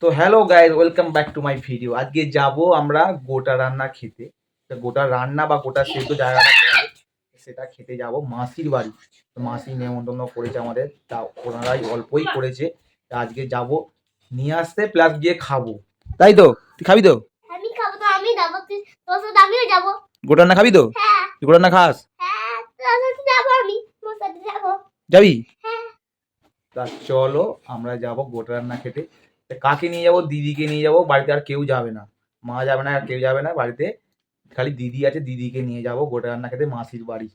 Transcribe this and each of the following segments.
তো hello guys, welcome back to my video. আজকে যাব আমরা গোটা রান্না খেতে। গোটা রান্না বা গোটা সেদ্ধ জায়গাটা সেটা খেতে যাব মাসির বাড়ি। তো মাসি নেমন্তন্ন করেছে আমাদের, তা ওনারাই অল্পই করেছে। তা আজকে যাব নিয়ে আসতে প্লাস গিয়ে খাবো, তাই তো? তুই খাবি তো? আমি খাবো তো, আমি যাব, তোর সাথে আমিও যাব। গোটা রান্না খাবি তো? হ্যাঁ। তুই গোটা রান্না খাস? হ্যাঁ, তোর সাথে যাব, আমি তোর সাথে যাব। যাবি? হ্যাঁ। তা চলো আমরা যাব গোটা রান্না খেতে। কাকে নিয়ে যাবো? দিদিকে নিয়ে যাবো, বাড়িতে আর কেউ যাবে না। মা যাবে না, আর কেউ যাবে না, বাড়িতে খালি দিদি আছে, দিদিকে নিয়ে যাবো গোটা রান্না খেতে মাসির বাড়ি।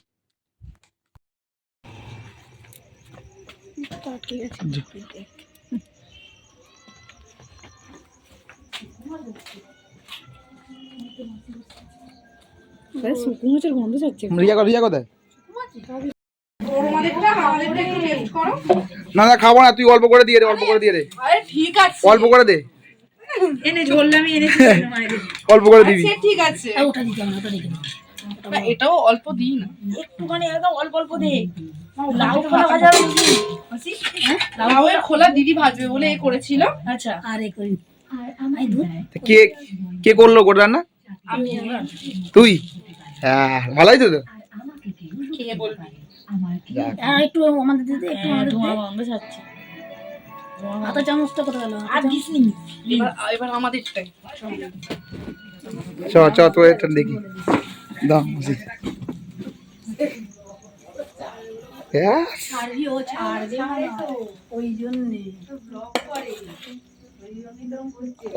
না না, খাবো না, তুই অল্প করে দিয়ে দে, অল্প করে দিয়ে দে। ঠিক আছে, অল্প করে দে, অল্প করে দিবি। ঠিক আছে, এটাও অল্প দিই না, একটুখানি অল্প অল্প দে। লাউ খোলা ভাজা লাউয়ের খোলা দিদি ভাজবে বলে এ করেছিল। আচ্ছা, আরে করি কে কে করলো গোটা রান্না? তুই? হ্যাঁ, ভালোই তো। খেয়ে বলবি। একটু আমাদের দিতে, একটু আমাদের ধোঁয়া বন্ধ যাচ্ছে। আটা চামচটা কোথায় গেল? আর 20 মিনিট। এবার আমাদেরটাই চ চ তো এটা দেখি দাও মাসি।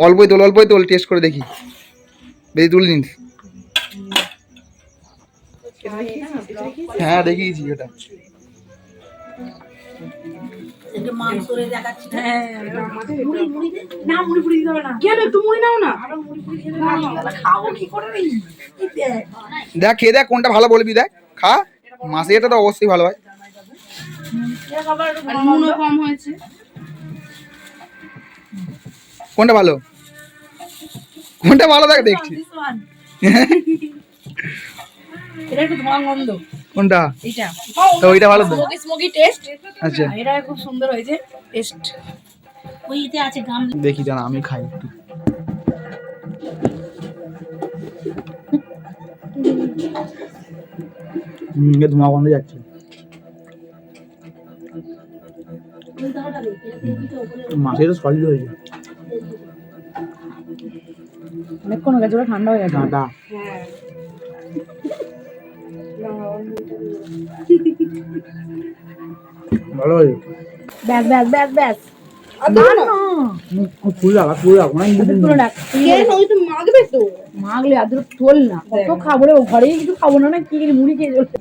অল্পই তোল, অল্পই তোল, টেস্ট করে দেখি। বেশি তুলে নিস। হ্যাঁ, দেখিয়েছি ওটা। দেখ খেয়ে দেখ কোনটা ভালো বলবি, দেখ খা। মাসি এটা তো অবশ্যই ভালো হয়। কম হয়েছে। কোনটা ভালো? কোনটা ভালো দেখ, দেখছি। এটা একটু ধোঁয়া গন্ধ। কোনটা? এটা তো ওইটা ভালো তো। Smoky test. আচ্ছা, এটা খুব সুন্দর হয়েছে টেস্ট। ওইতে আছে গাম। দেখি জানা, আমি খাই একটু। ধোঁয়া গন্ধ যাচ্ছে। মাছের সলিড হয়েছে। অনেকক্ষণ হয়ে গেছে, ঠান্ডা হয়ে গেছে। ডাঁটা ভালো হয়েছে। ব্যাস ব্যাস ব্যাস ব্যাস। মাগলে আদর তোল না, কত খাবো রে, ঘরেই কিছু খাবো না, কি মুড়ি খেয়ে চলছে।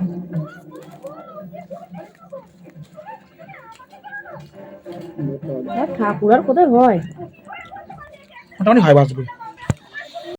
ঠাকুর আর কোথায় হয়? মোটামুটি হয়, বাঁচবে।